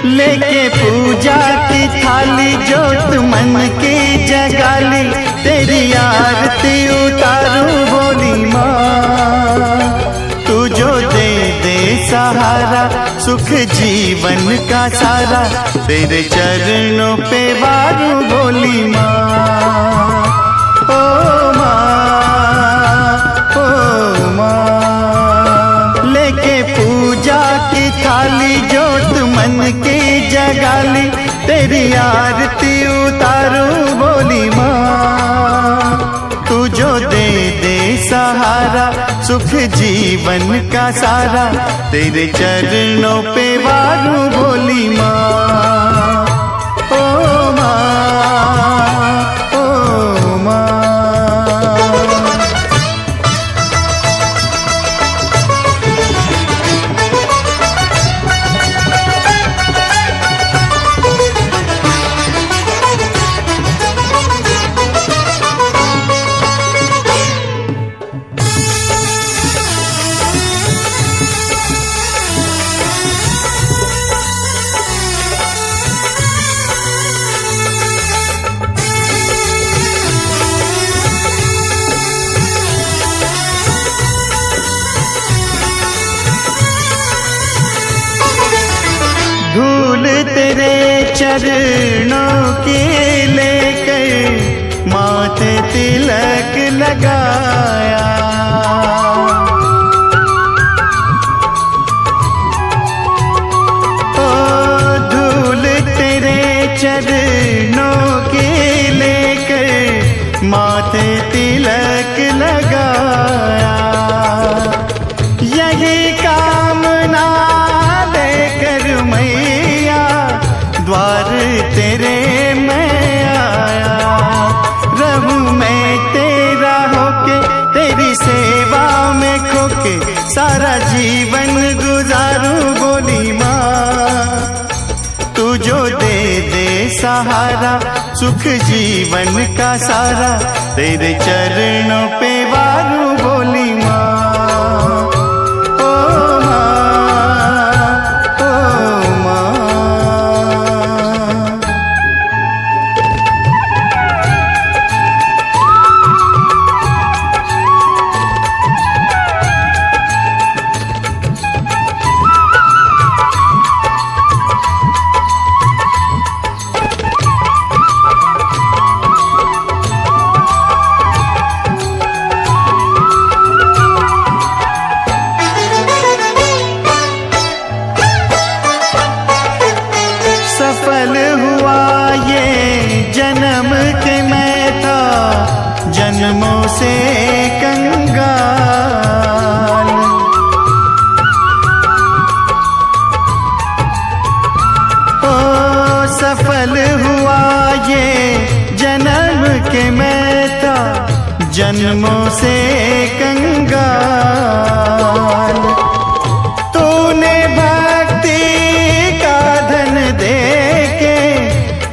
लेके पूजा की थाली जोत मन की जगाली, तेरी आरती उतारूं बोली माँ। तू जो दे दे सहारा सुख जीवन का सारा, तेरे चरणों पे वारूं बोली माँ। ओ माँ, ओ माँ। लेके पूजा की थाली जोत मन की जगाली, तेरी आरती उतारूं बोली माँ। तू जो दे दे सहारा सुख जीवन का सारा, तेरे चरणों पे वारूं बोली माँ। ओ माँ, ओ माँ। धूल तेरे चरणों की लेकर माथे तिलक लगाया। ओ धूल तेरे चरणों की लेकर माथे तिलक लगाया। यही कामना लेकर मैया द्वार तेरे मैं आया। रहूं मैं तेरा होके तेरी सेवा में खोके, सारा जीवन गुजारूं बोली माँ। तू जो दे दे सहारा सुख जीवन का सारा, तेरे चरणों पे वारूं बोली माँ। सफल हुआ ये जन्म के मैं था जन्मों से कंगाल। ओ सफल हुआ ये जन्म के मैं था जन्मों से कंगाल। तूने भक्ति का धन दे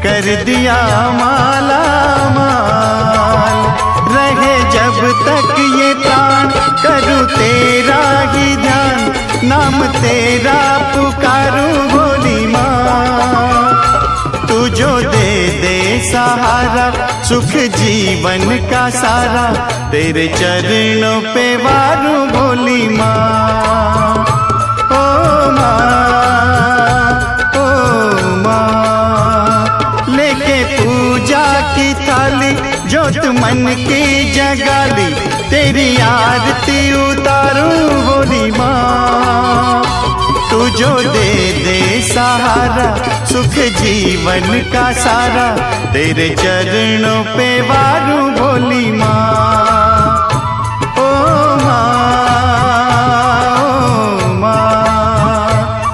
कर दिया माला माल। रहे जब तक ये प्राण करूं तेरा ही ध्यान, नाम तेरा पुकारूं बोली माँ। तू जो दे दे सहारा सुख जीवन का सारा, तेरे चरणों पे वारूं बोली माँ। ओ माँ, ओ माँ। लेके पूजा की थाली जोत मन की जगाली, तेरी आरती उतारूं बोली माँ। तू जो दे दे सहारा सुख जीवन का सारा, तेरे चरणों पे वारूं बोली माँ। ओ माँ, ओ माँ।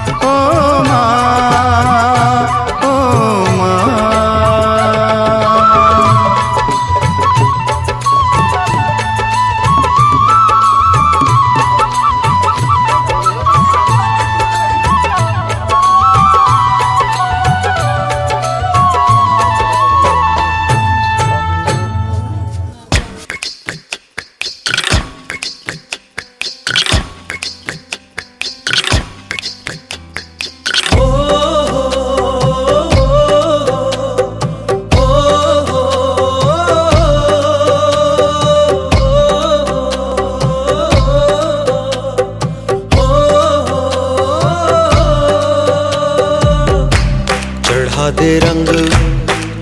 दे रंग,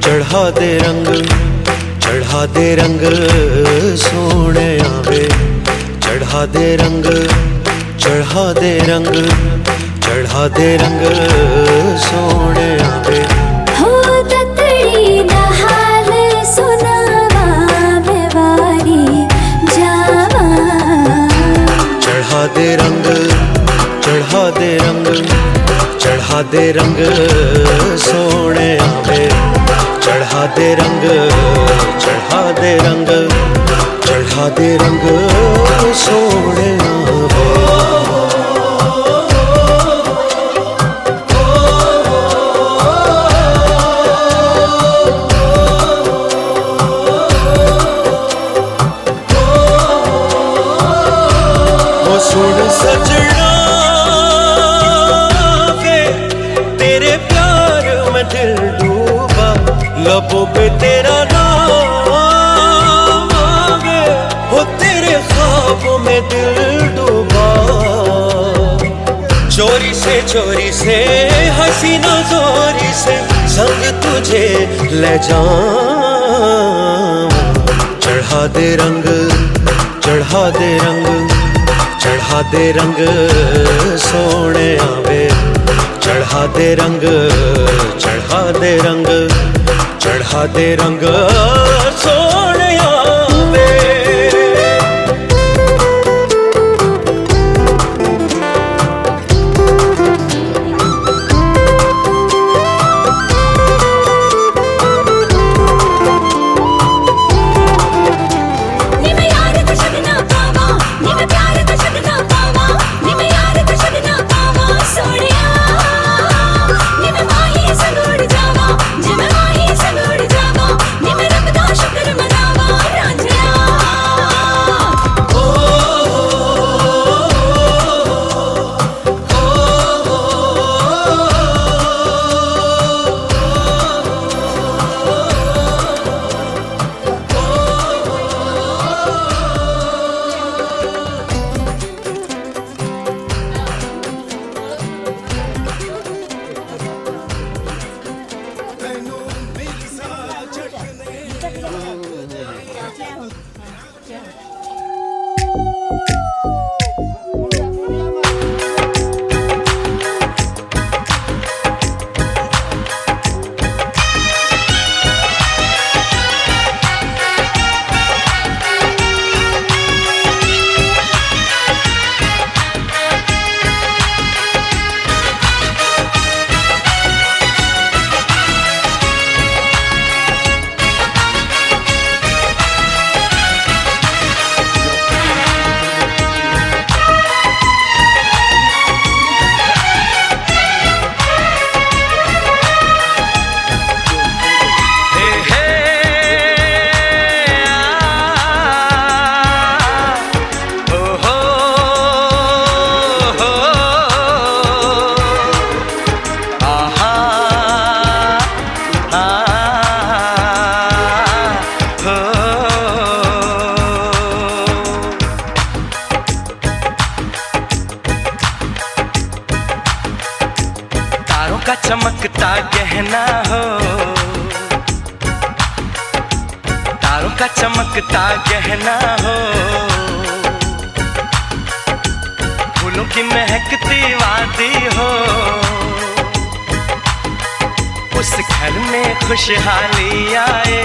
चढ़ा दे रंग, चढ़ा दे रंग सोने आवे। चढ़ा दे रंग, चढ़ा दे रंग, चढ़ा दे रंग सोने आवे। हो ततड़ी दा हाल सुनावा मैं वारी जावा। चढ़ा दे रंग, चढ़ा दे रंग, चढ़ा दे रंग सोने आवे। चढ़ा दे रंग, चढ़ा दे रंग, चढ़ा दे रंग सोने आवे। वो सुन सजना वे तेरे प्यार में दिल डूबा। लबों पे तेरा नाम आवे, वो तेरे ख्वाबों में दिल डूबा। चोरी से हसीना जोरी से संग तुझे ले जाऊं। चढ़ा दे रंग, चढ़ा दे रंग, चढ़ा दे रंग सोने आवे। चढ़ा दे रंग, चढ़ा दे रंग, चढ़ा दे रंग सोने आवे। का चमकता गहना हो, तारों का चमकता गहना हो। फूलों की महकती वादी हो, उस घर में खुशहाली आए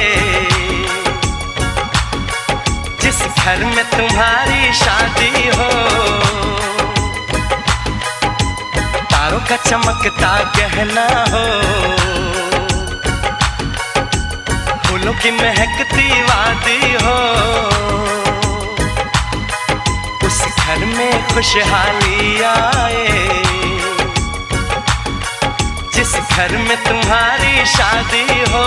जिस घर में तुम्हारी शादी हो। तारों का चमकता गहना हो, फूलों की महकती वादी हो, उस घर में खुशहाली आए जिस घर में तुम्हारी शादी हो।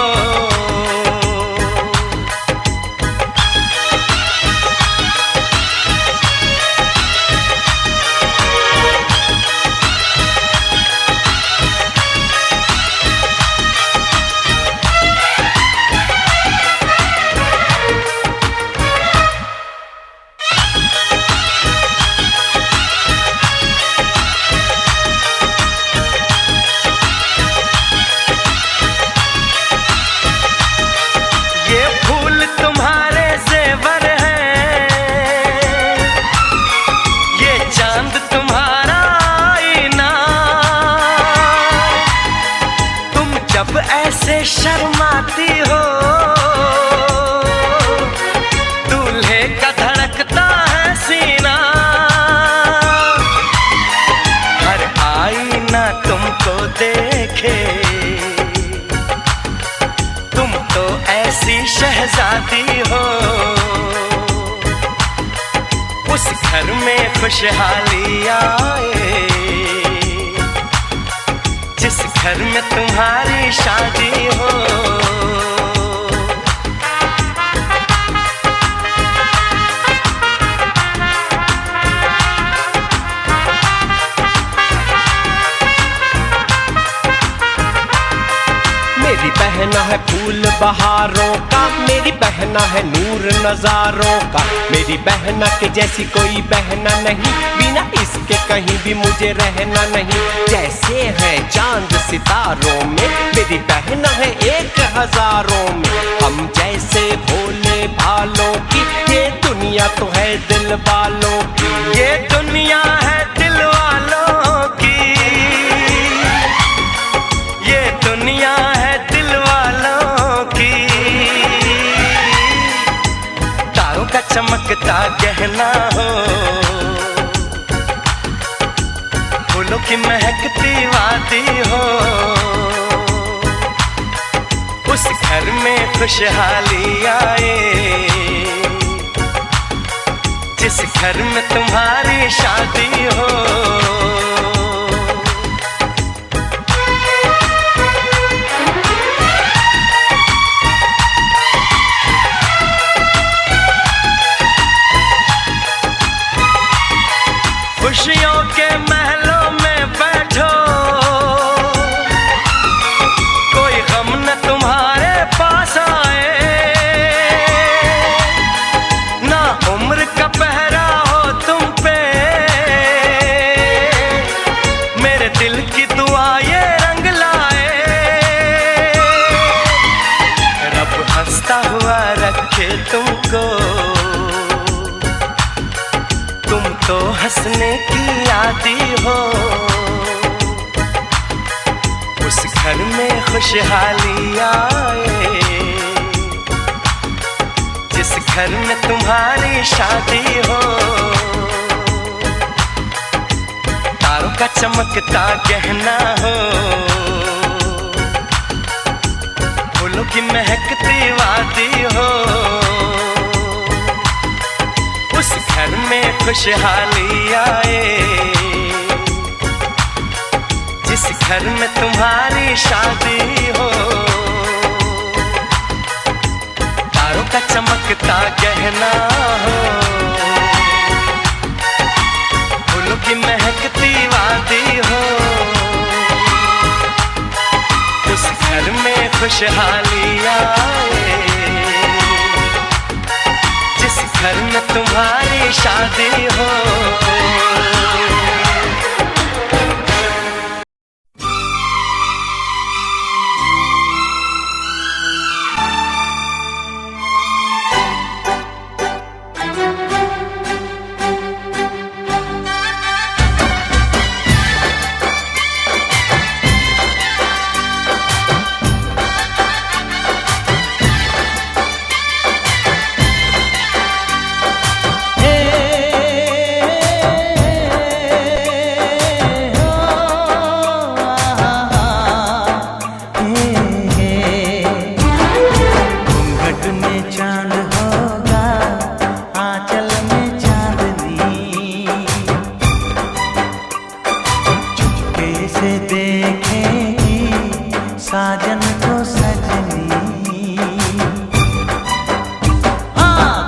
खुशहाली आए, जिस घर में तुम्हारी शादी हो। मेरी बहना है फूल बहारों का, मेरी बहना है नूर नजारों का, मेरी बहना के जैसी कोई बहना नहीं, बिना इसके कहीं भी मुझे रहना नहीं। जैसे है चांद सितारों में, मेरी बहना है 1000 में, हम जैसे भोले भालों की, ये दुनिया तो है दिल वालों की, ये दुनिया है दिल वालों की, ये दुनिया है दिल वालों की। तारों का चमकता गहना हो, फूलों की महकती वादी हो, उस घर में खुशहाली आए, जिस घर में तुम्हारी शादी हो। खुशियों के महलों में बैठो, कोई गम न तुम्हारे पास आए, ना उम्र का पहरा हो तुम पे, मेरे दिल की दुआ ये रंग लाए, रब हंसता हुआ रखे तुमको, तुम तो हंसने की आदी हो, उस घर में खुशहाली आए, जिस घर में तुम्हारी शादी हो। तारों का चमकता गहना हो, फूलों की महकती वादी हो, उस घर में खुशहाली आए, जिस घर में तुम्हारी शादी हो। तारों का चमकता गहना हो, फूलों की महकती वादी हो, उस घर में खुशहाली आए, जिस घर में तुम्हारी शादी हो। साजन को सजनी,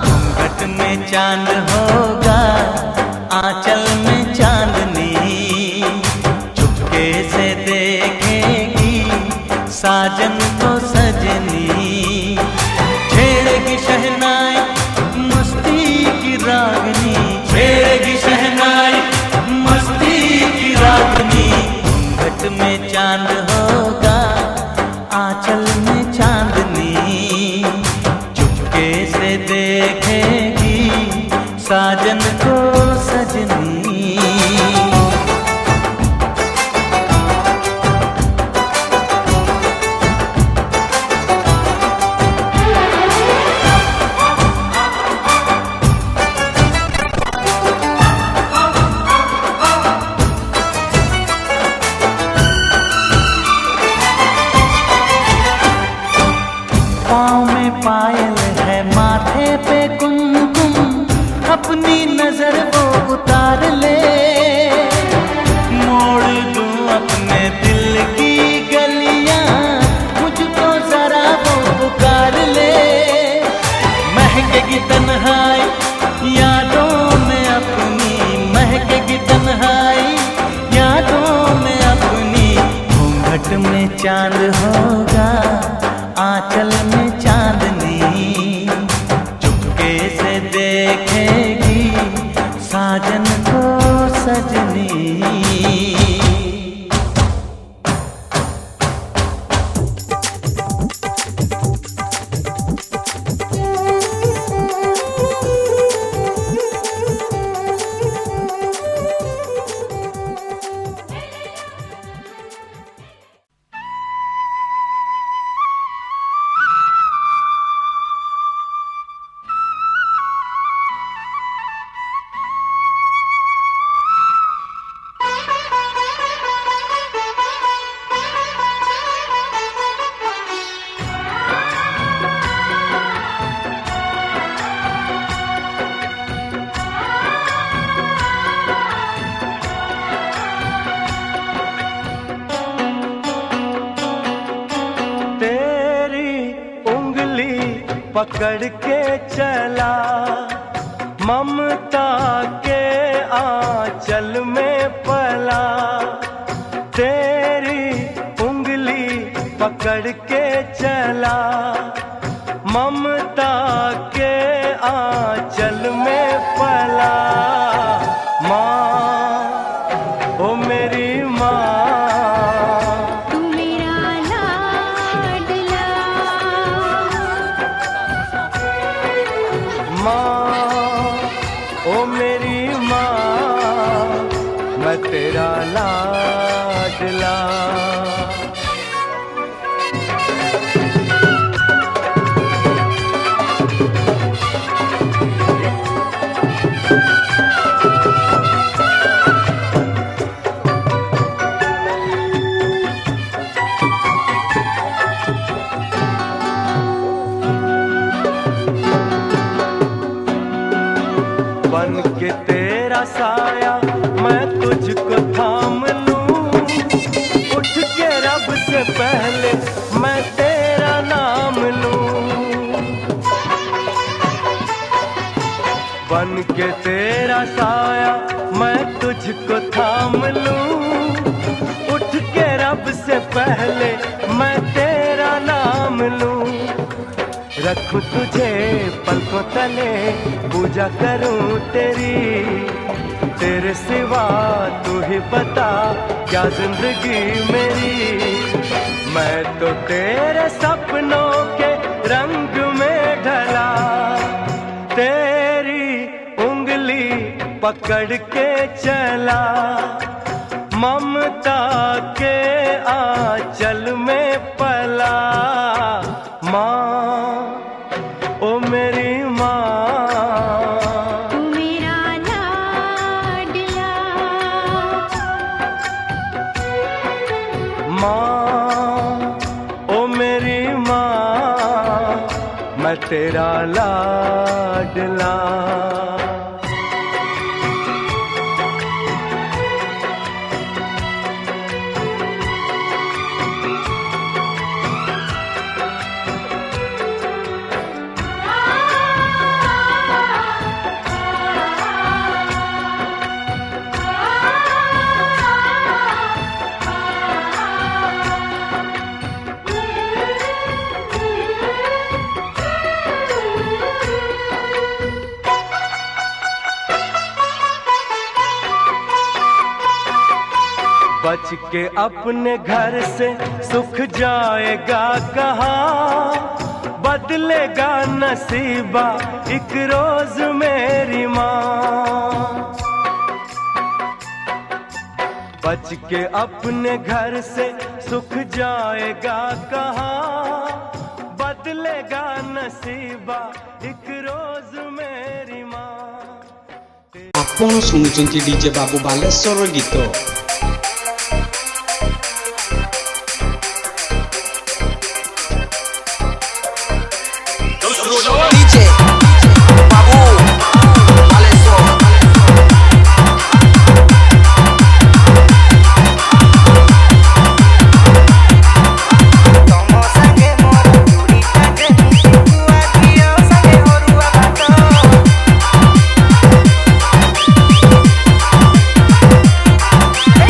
घूंघट में चांद होगा, आंचल में चांदनी, चुपके से देखेगी साजन को सजनी। छेड़ेगी शहनाई मस्ती की रागनी, छेड़ेगी शहनाई मस्ती की रागनी। घूंघट में चांद होगा, आंचल में चांदनी, चुपके से देखेगी साजन को सजनी। चांद होगा, आंचल में चांदनी, चुपके से देखेगी साजन को सजनी। पकड़ के चला ममता के आंचल में पला, तेरी उंगली पकड़ के चला ममता के आंचल में पला। माँ ओ मेरी माँ, ओ मेरी माँ, मैं तेरा लाडला। बन के तेरा साया मैं तुझको थाम लूं, उठ के रब से पहले मैं तेरा नाम लूं। बन के तेरा साया मैं तुझको थाम लूं, उठ के रब से पहले मैं तेरा नाम लूं। रखूं तुझे पलकों तले, पूजा करूं तेरी, तेरे सिवा तू ही बता क्या जिंदगी मेरी। मैं तो तेरे सपनों के रंग में ढला, तेरी उंगली पकड़ के चला ममता के आंचल में पला। माँ ओ मेरी माँ, तू मेरा लाडला। माँ ओ मेरी माँ, मैं तेरा लाडला। बच के अपने घर से सुख जाएगा कहाँ, बदलेगा नसीबा एक रोज मेरी माँ। बच के अपने घर से सुख जाएगा कहाँ, बदलेगा नसीबा एक रोज मेरी माँ। ଆପଣ ଶୁଣୁଛନ୍ତି ଡିଜେ ବାବୁ ବାଲେଶ୍ୱର ଗୀତ। Hey!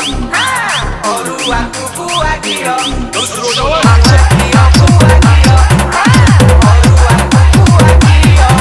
अरुआ कुकुआ गियो माछा गियो कुआ गियो अरुआ कुकुआ गियो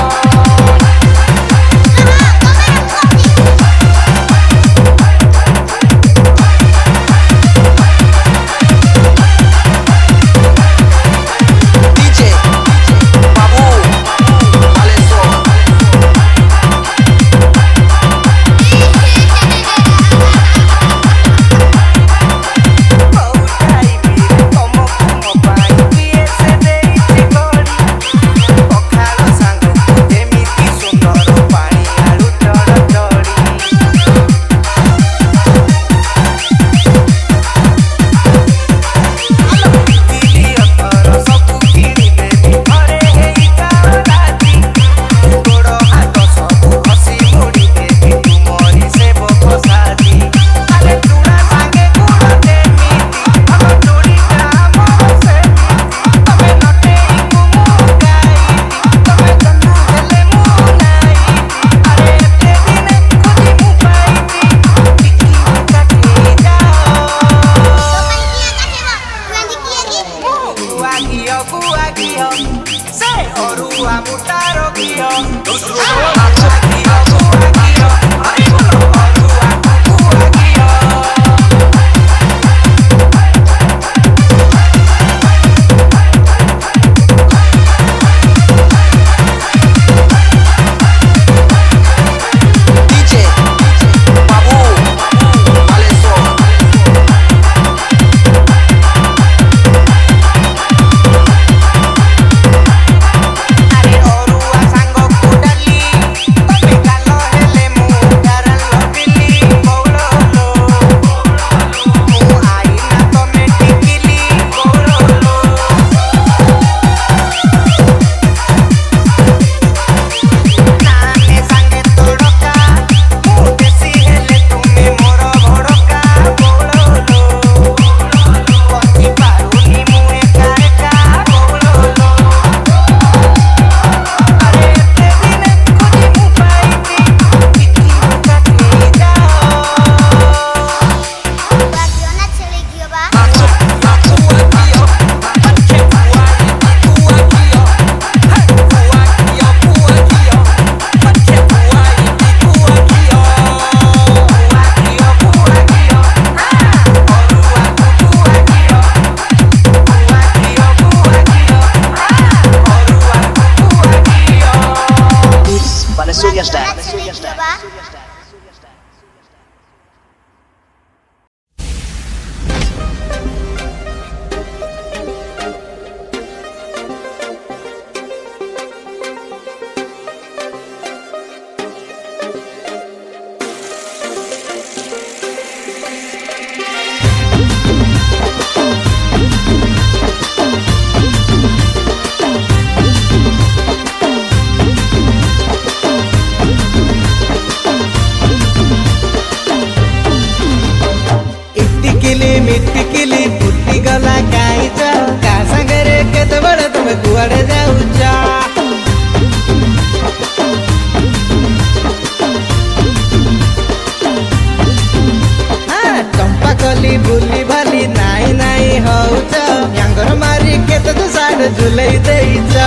झुलई देइचा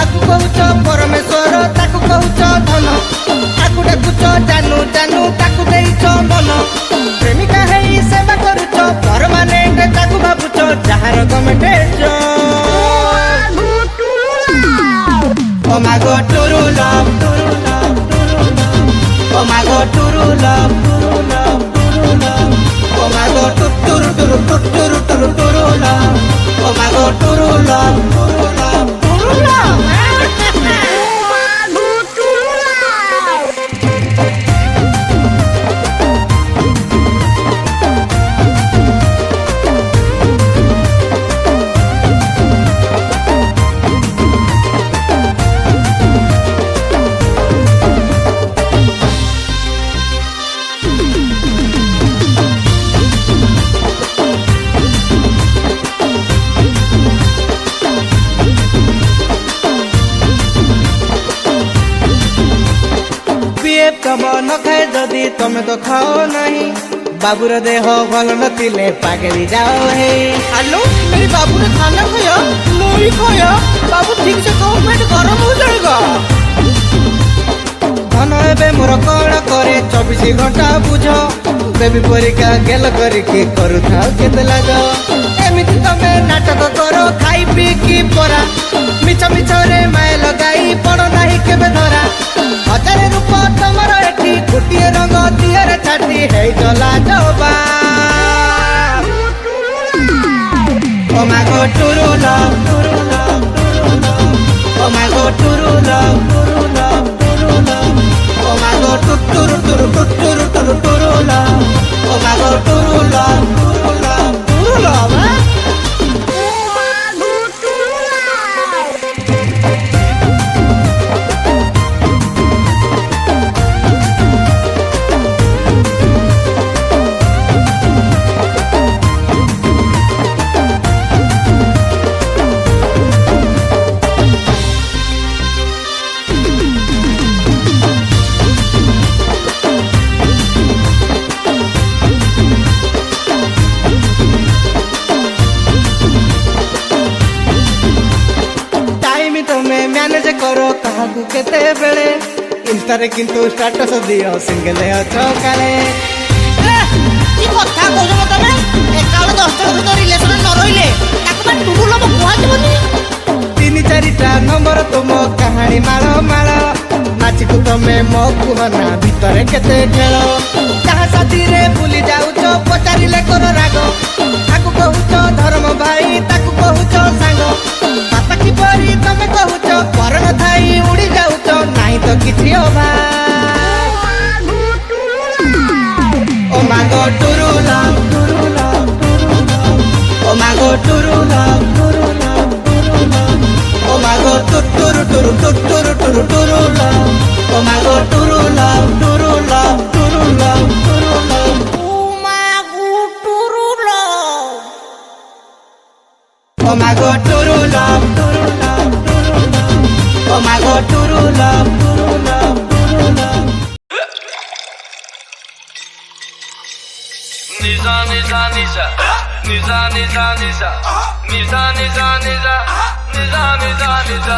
आकु कहूच परमेश्वर ताकु कहूच धन आकु डाकुच जानू जानू ताकु देइछ मन प्रेमिका हेई सेवा करूच परमानेंट ताकु भाबुच जहार कमेटेज oh my god true love oh my god true love oh my god true true true true true love oh my god true love कब न खाए जदि तमे तो खाओ नहीं बाबूर देह भल नथिले पागली जाओ हे। हेलो मेरी बाबू ने खाना खाया नहीं खाया बाबू ठीक से कहो पेट गरम हो जाएगा। धन एबे मोर कण करे 24 घंटा बुझ बेबी परीक्षा गेल करके करूथा केते लाग एमिति तमे नाटक करो खाई पी की परा मिछ मिछ रे माय लगाई पड़ नाही केबे धरा 1000 रूपा तमर एठी गोटिए रंग दियर छाटी हे चला जबा oh my god true love true love oh my god true love true love true love oh my god true true true true true love oh my god true love true love true love manage करो काहाकू केते बेले इंस्टारे किंतु status दियो single अछो काले की कथा कहू मत तमे एकाल 10 टा तो रिलेशन न रहिले ताकबा टुडू लब कुआ जबनी 3-4टा नंबर तुम कहानी मारो मारो नाचिकु तमे मो कुहना भीतर केते खेलो कहा साथी रे भूली जाउछो पचारिले करो राग आकु कहूछो धर्म भाई ताकु कहूछो सांग बापा की परी तमे कहूछो पर न थाई उड़ी जाउछो नाही तो किछि होबा ओ मागो true love true love true love ओ मागो true love true love true love ओ मागो true true true true true love ओ मागो true love true love true love true love ओ मागो टुरु लव ओ मागो true love true love true love ओ मागो true love true love true love Nisa, nisa, nisa, nisa, nisa, nisa, nisa, nisa, nisa, nisa, nisa, nisa.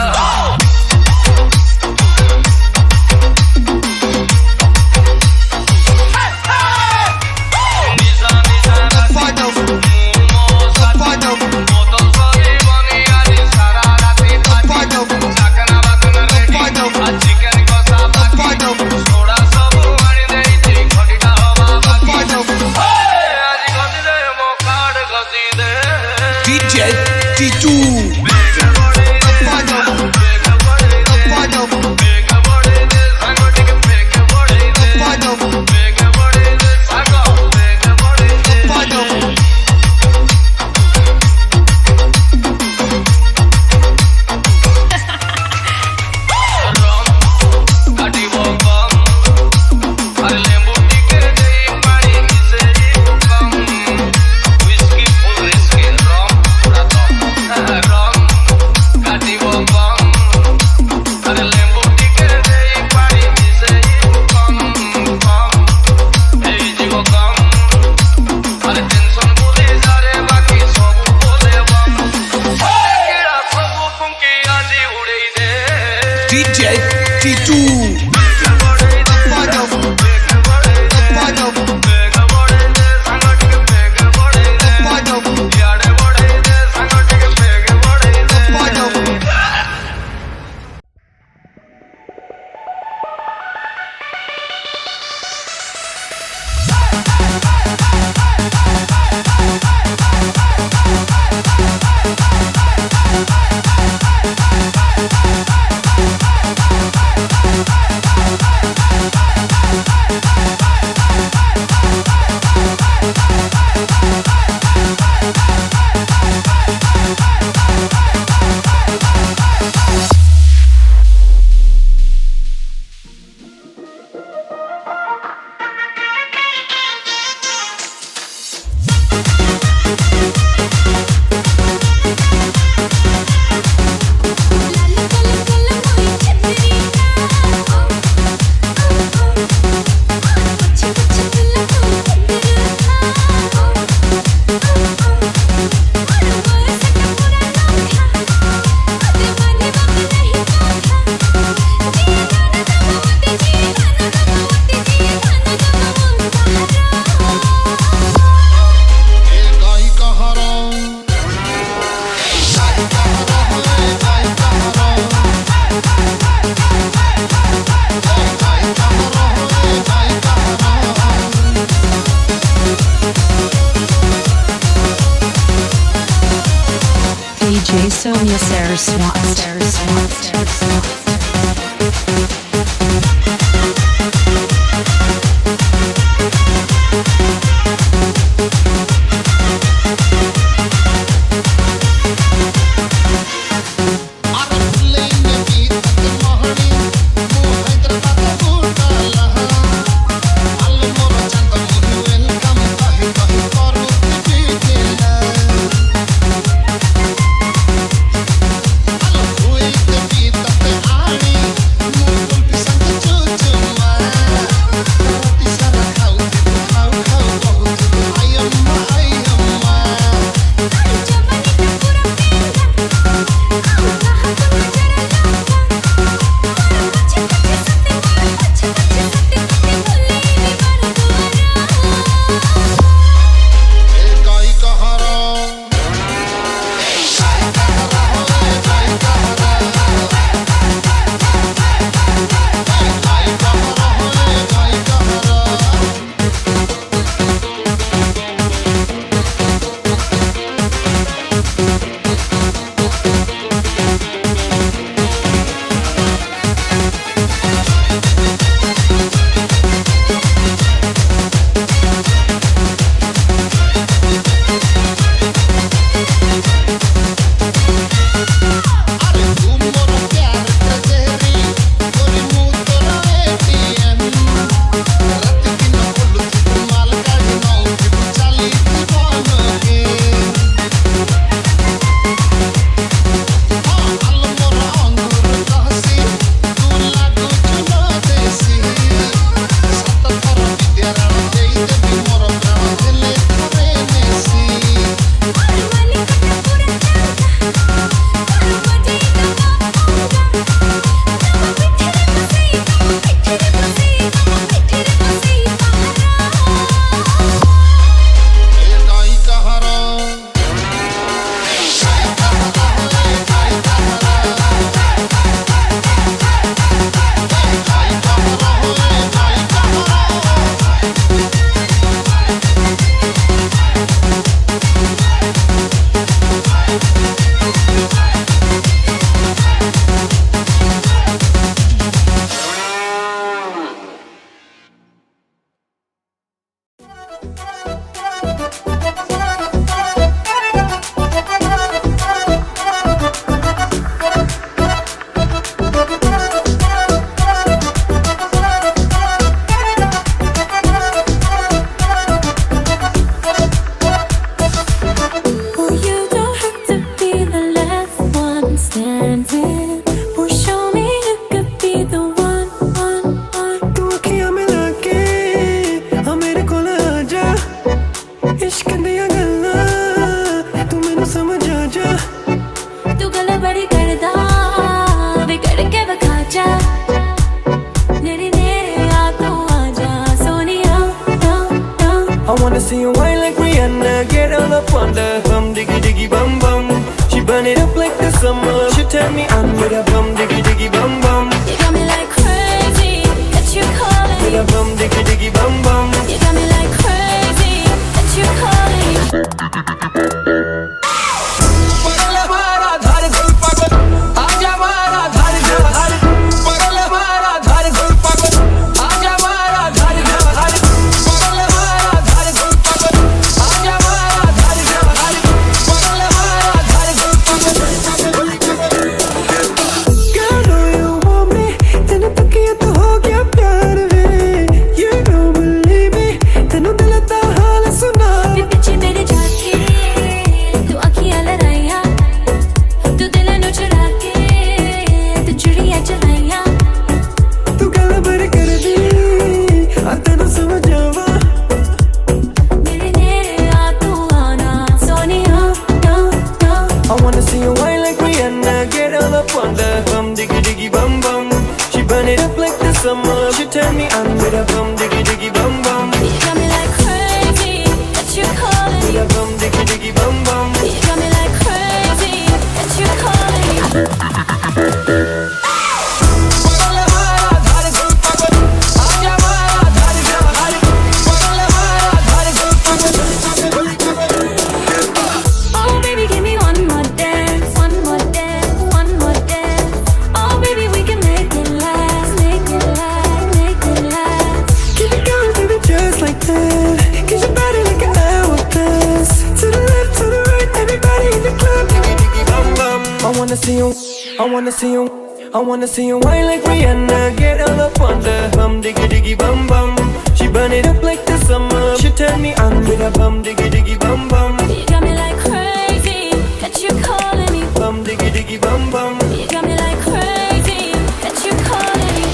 DJ Titu DJ Titu Sonia Saraswat. See you wine like Rihanna, get all up on the bum diggy diggy bum bum. She burn it up like the summer. She turn me on with a bum diggy diggy bum bum. You got me like crazy, that you calling. With a bum diggy diggy bum bum. You got me like crazy, that you calling. Suena wanna see you, I wanna see you, I wanna see you whine like Rihanna. Get all up on the hum diggy diggy bum bum. She burn it up like the summer. She turn me on with a bum diggy diggy bum bum. You got me like crazy, that you calling me. Bum diggy diggy bum bum. You got me like crazy, that you calling me.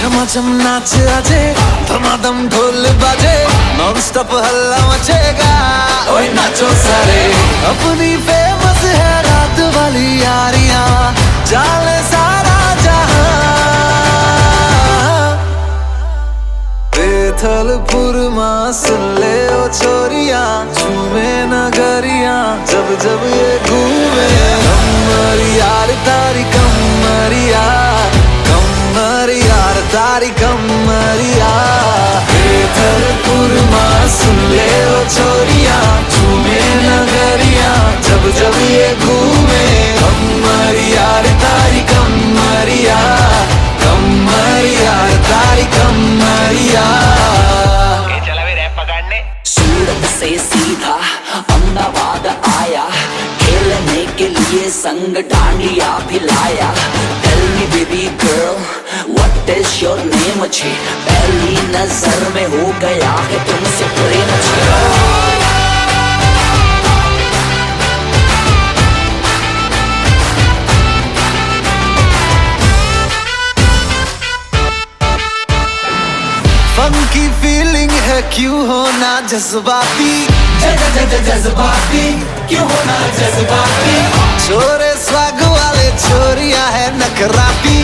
झमाझम नाच आजे धमाधम ढोल बाजे non stop हल्ला मचेगा ओए नाचो सारे अपनी फेमस है रात वाली यारियां जाले सारा जहां बेथलपुर मां सुन ले ओ छोरियां झूमे नगरियां जब जब ये घूमे कमर यार तारी कमरिया यार तारी कमरिया बेथलपुर मां सुन ले ओ छोरियां झूमे नगरियां जब जब ये घूमे कमरिया तारी कमरिया तारी कमरिया चला वे रैप पकड़ने। सूरत से सीधा अहमदाबाद आया खेलने के लिए संग डांडिया भी लाया। Tell me baby girl what is your name अच्छी पहली नजर में हो गया है तुमसे प्रेम अच्छी। फंकी फीलिंग है क्यों होना जज्बाती जज्बाती क्यों होना जज्बाती छोरे स्वाग वाले छोरिया है नखराती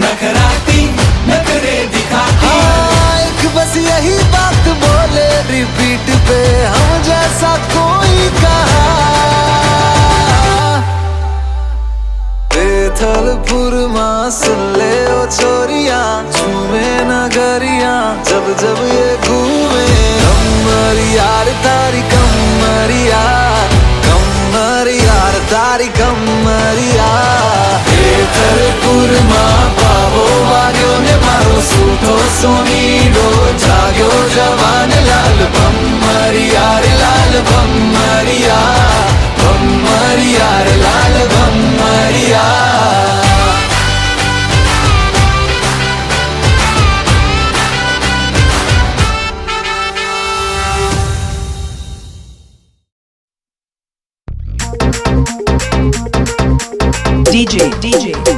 नखरे दिखाती हाँ एक बस यही बात बोले रिपीट पे हम जैसा कोई कहा बेथलपुर मां सुन ले ओ छोरियां झूमे नगरियां जब जब ये घूमे कमरिया तारी कमरिया तारी कमरिया बेथलपुर मां पावो वाग्यो ने मारो सूतो सोनीडो जाग्यो जवान लाल भमरिया रे लाल भमरिया रे लाल भमरिया DJ Jitu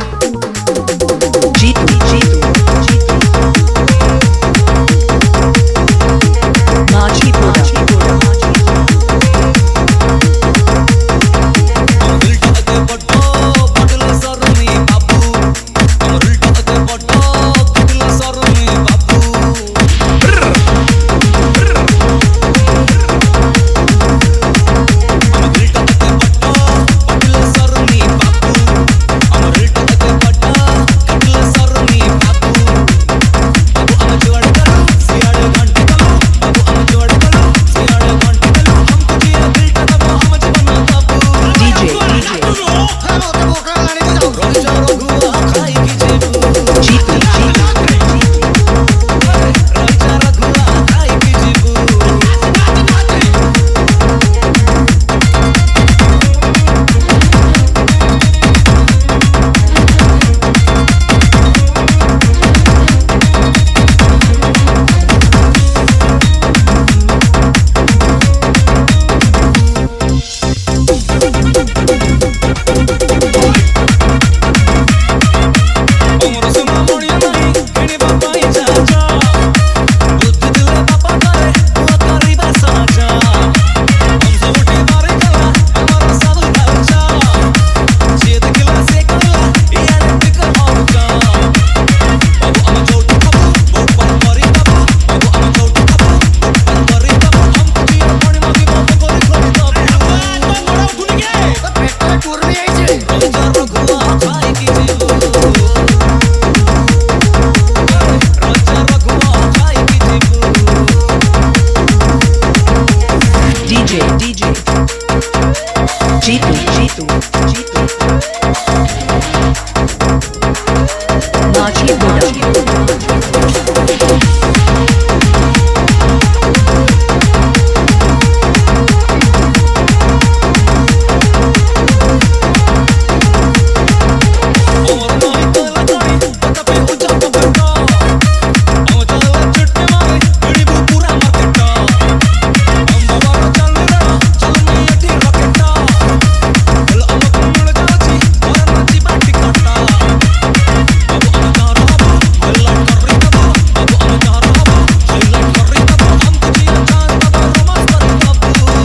अमर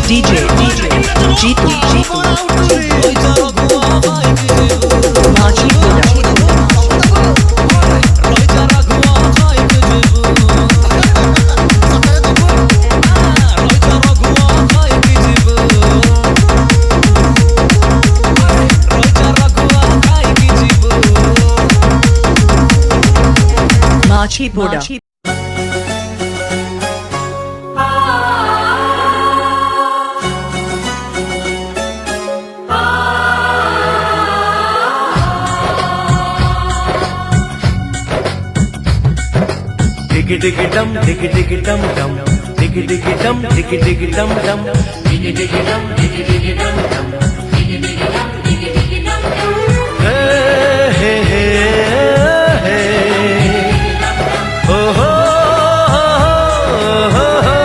DJ Jitu Machipura. Machipura. Diggy diggy dum, diggy diggy dum dum, diggy diggy dum, diggy diggy dum dum, diggy diggy dum, diggy diggy dum dum, diggy diggy dum, diggy diggy dum dum. Hey hey hey hey, oh ho ho ho.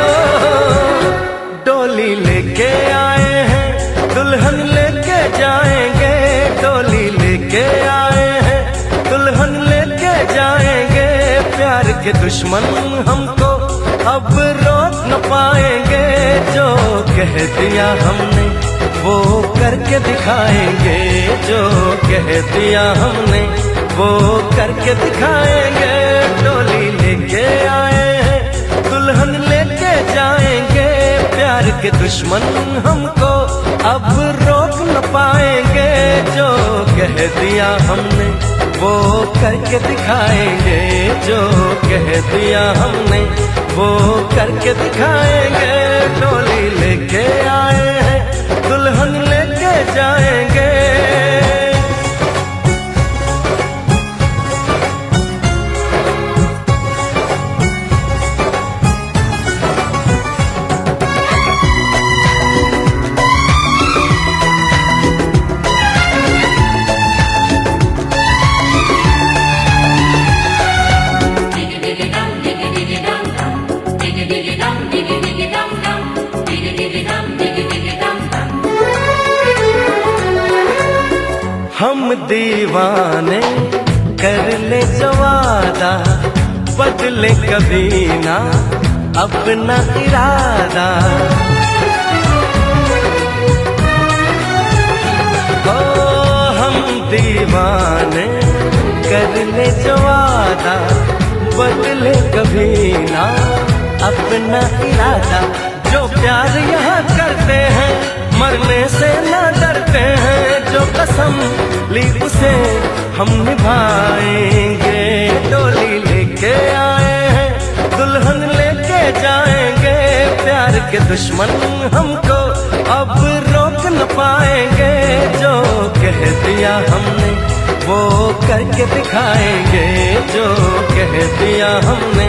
डोली लेके आए हैं, दुल्हन लेके जाएंगे, डोली लेके आए हैं, दुल्हन लेके जाएंगे। प्यार के दुश्मन हमको अब रोक न पाएंगे, जो कह दिया हमने वो करके दिखाएंगे, जो कह दिया हमने वो करके दिखाएंगे। डोली लेके आए हैं, दुल्हन लेके जाएंगे, प्यार के दुश्मन हमको अब रोक न पाएंगे, जो कह दिया हमने वो करके दिखाएंगे, जो कह दिया हमने वो करके दिखाएंगे। डोली लेके आए हैं, दुल्हन लेके जाएंगे। हम दीवाने कर ले जो वादा, बदले कभी ना अपना इरादा। ओ हम दीवाने कर ले जो वादा, बदले कभी ना अपना इरादा। जो प्यार यहाँ करते हैं मरने से ना डरते हैं, जो कसम ली उसे हम निभाएंगे। डोली लेके आए हैं, दुल्हन लेके जाएंगे, प्यार के दुश्मन हमको अब रोक न पाएंगे, जो कह दिया हमने वो करके दिखाएंगे, जो कह दिया हमने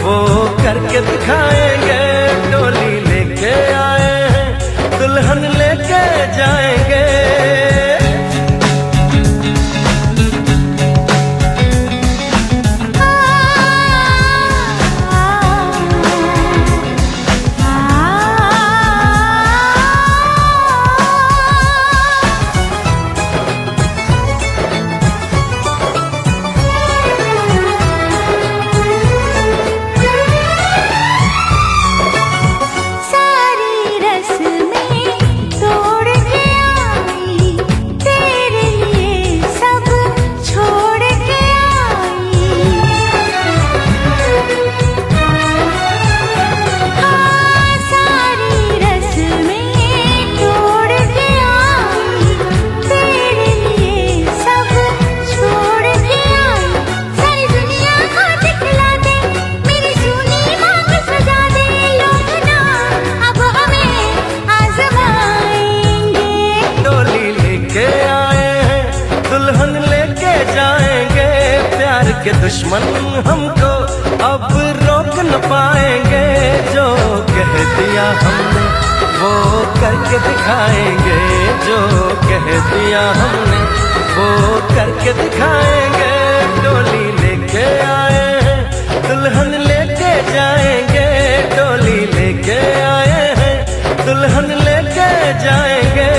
वो करके दिखाएंगे। डोली लेके आए हैं, दुल्हन लेके जाएंगे। के दुश्मन हमको अब रोक न पाएंगे, जो कह दिया हमने वो करके दिखाएंगे, जो कह दिया हमने वो करके दिखाएंगे। डोली लेके आए हैं, दुल्हन लेके जाएंगे, डोली लेके आए हैं, दुल्हन लेके जाएंगे।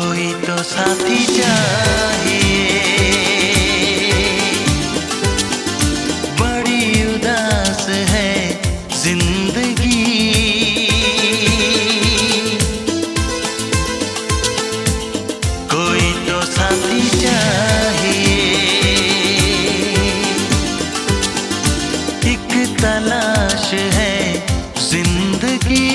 कोई तो साथी चाहिए, बड़ी उदास है जिंदगी, कोई तो साथी चाहिए, एक तलाश है जिंदगी,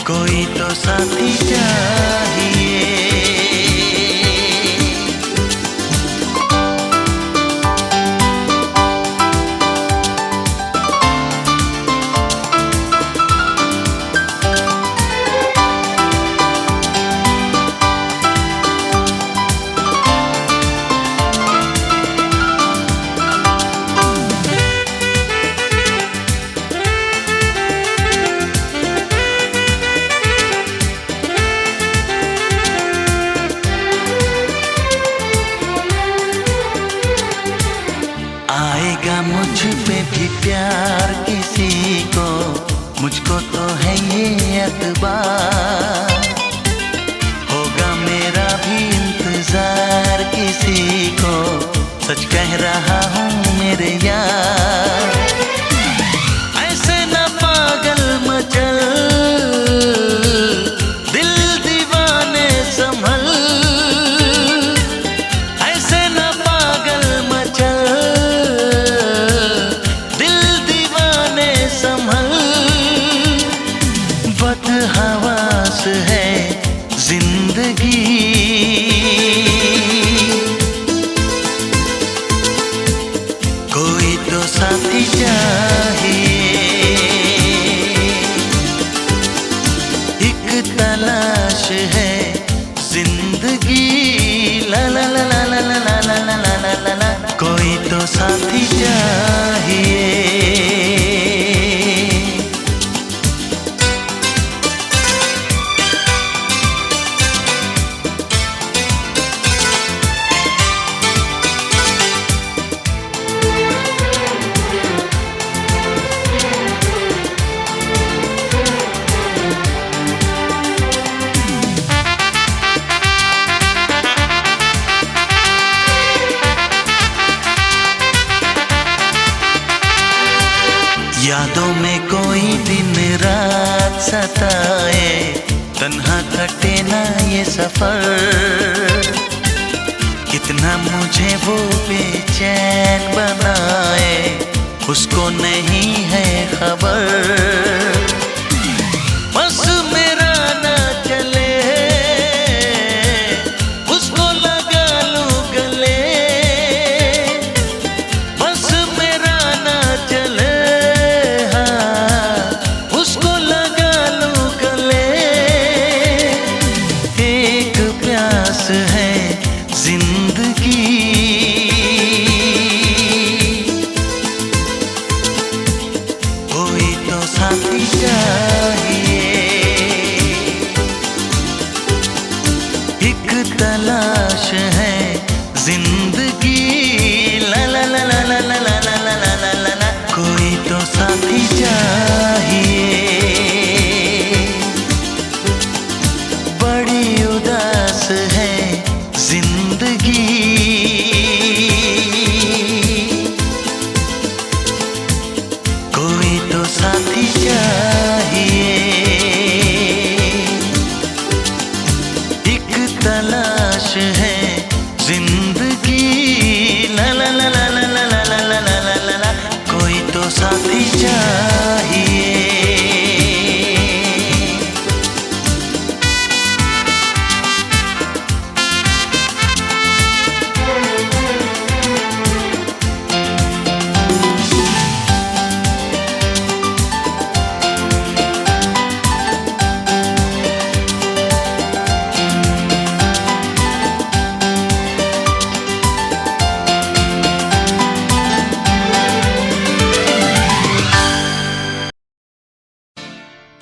कोई तो साथी चाहिए। आएगा मुझ पे भी प्यार किसी को, मुझको तो है ये एतबार, होगा मेरा भी इंतजार किसी को, सच कह रहा हूँ मेरे यार। ऐसे ना पागल मचल, दिल दीवाने संभल, ऐसे ना पागल मचल, बदहवास है जिंदगी, कोई तो साथी चाहिए, एक तलाश है जिंदगी, ला ला ला ला ला ला ला ला ला ला ला ला, कोई तो साथी चाहिए। यादों में कोई दिन रात सताए, तन्हा कटे ना ये सफर, कितना मुझे वो बेचैन बनाए, उसको नहीं है खबर, बस मेरा ना चले, उसको लगा लूं गले, बस मेरा ना चले, है जिंदगी, कोई तो साथी चाहिए, एक तलाश है जिंदगी, ला ला ला ला ला ला ला ला ला ला ला ला, कोई तो साथी चाहिए, बड़ी उदास है जिंदगी, कोई तो साथी चाहिए, एक तलाश है जिंदगी, ला ला ला ला ला ला ला ला ला ला ला ला, कोई तो साथी चाहिए।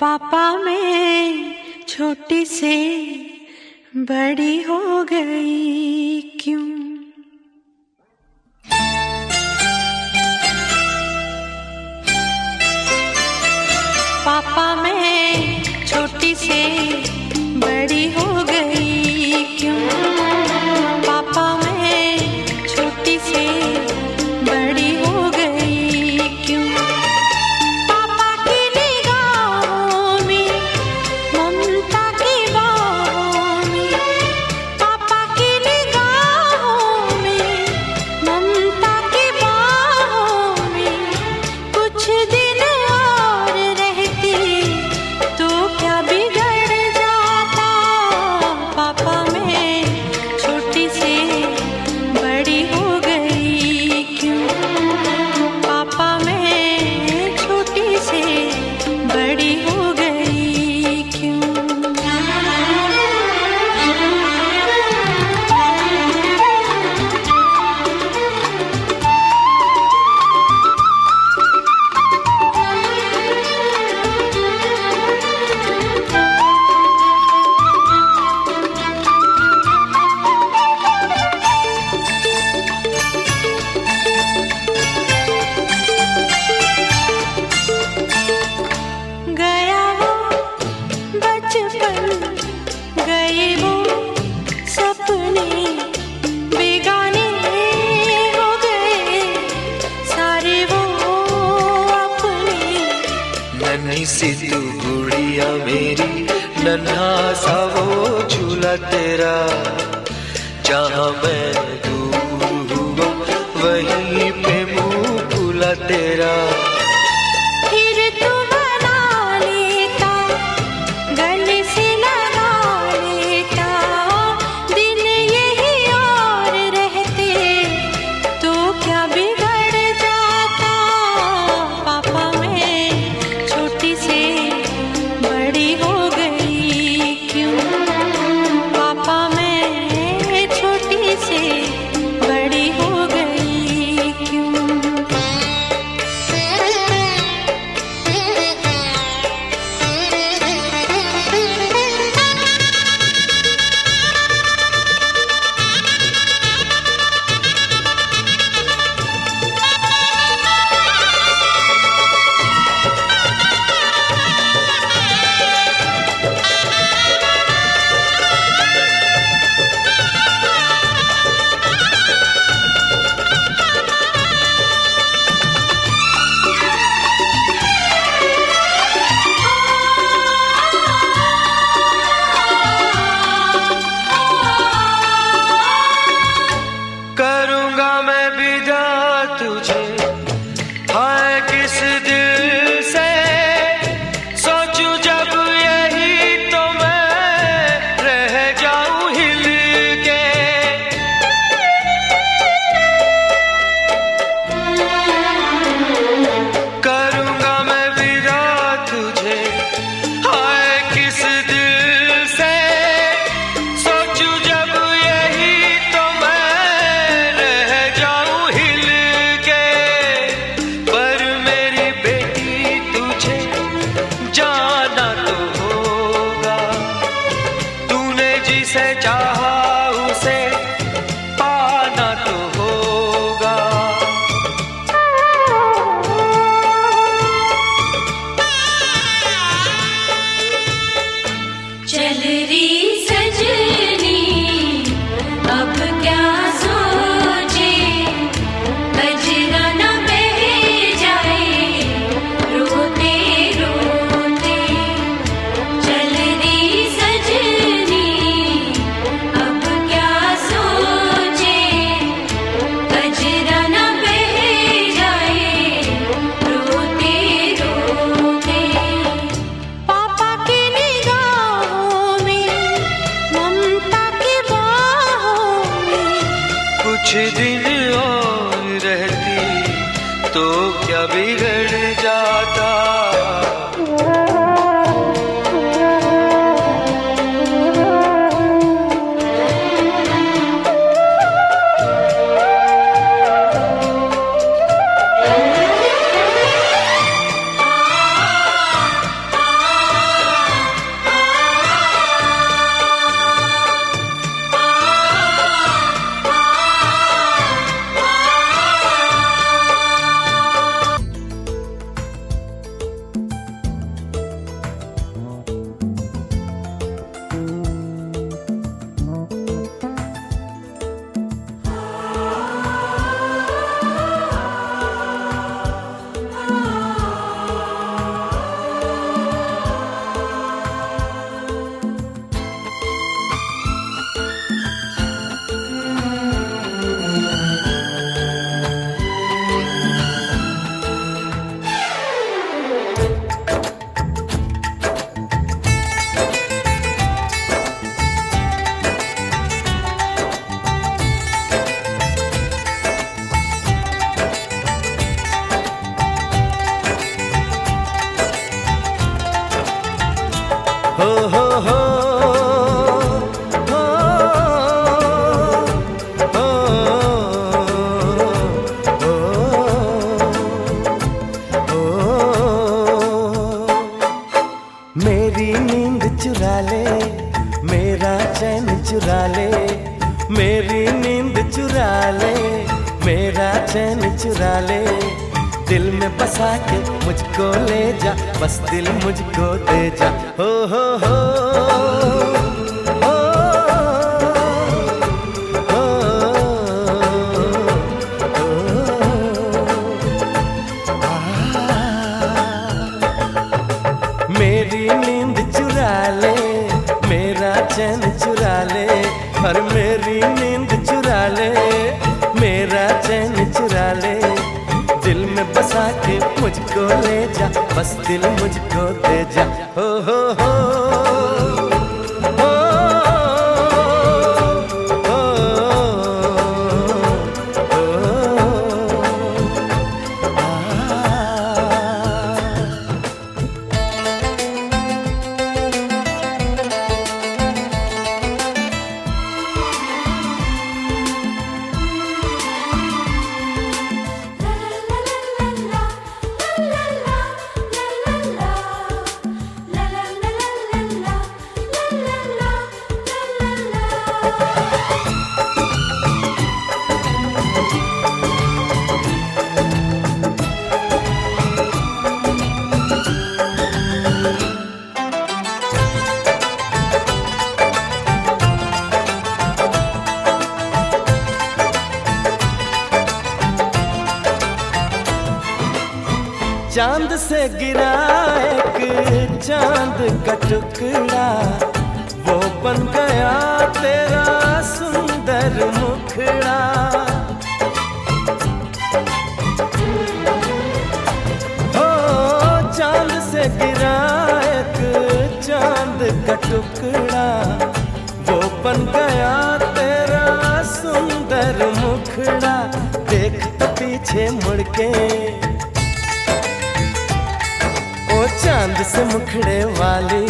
पापा मैं छोटी से बड़ी हो गई क्यों? पापा मैं छोटी से बड़ी हो गई क्यों? पापा मैं छोटी से बड़ी हो गई क्यों? पापा की निगाहों में ममता की बाहों में, पापा की निगाहों में ममता की बाहों में, कुछ दिन और रहती तो क्या बिगड़ जाता? पापा मैं छोटी से बड़ी हो गई क्यों? पापा मैं छोटी से बड़ी हो गई क्यों? गया वो बचपन, गए वो सपने, बेगाने हो गए सारे वो अपने। नन्ही सी तू गुड़िया मेरी, नन्हा सा वो झूला तेरा, जहाँ मैं दूर हुआ वहीं पे मुँह खुला तेरा। फिर तू बना लेता, गले से लगा लेता, दिन यही और रहते तो क्या बिगड़ जाता? पापा मैं छोटी से बड़ी हो गई क्यों? पापा मैं छोटी से बड़ी हो गई क्यों? करूँगा मैं विदा तुझे, हाय किस दिल से सोचूं जब यही तो मैं रह जाऊं हिल के। करूँगा मैं विदा तुझे, हाय किस दिल से सोचूं जब यही तो मैं रह जाऊं हिल के। पर मेरी बेटी तुझे जाना तो होगा, तूने जिसे चाहा उसे पाना तो होगा। चल री सजनी अब क्या सोचे, बजना न बह जाए रोते रोते। चल री सजनी अब क्या सोचे, बजना न बह जाए रोते रोते। पापा की निगाहों में ममता की बाहों में, कुछ दिन और रहती तो क्या बिगड़ जाता? मेरा चैन चुरा ले, मेरी नींद चुरा ले, मेरा चैन चुरा ले, दिल में बसा के मुझको ले जा, बस दिल मुझको दे जा। हो हो हो, हो, हो, हो, मेरी नींद चुरा ले, मेरा चैन चुरा ले, और मेरी नींद चुरा ले, मेरा चैन चुरा ले, दिल में बसा के मुझको ले जा, बस दिल मुझको दे जा। हो हो हो, हो, हो, हो, आ। चांद से गिरा एक चांद का टुकड़ा, वो बन गया तेरा सुंदर मुखड़ा। हो चांद से गिरा एक चांद का टुकड़ा, वो बन गया तेरा सुंदर मुखड़ा। देख तो पीछे मुड़ के ओ चांद से मुखड़े वाली,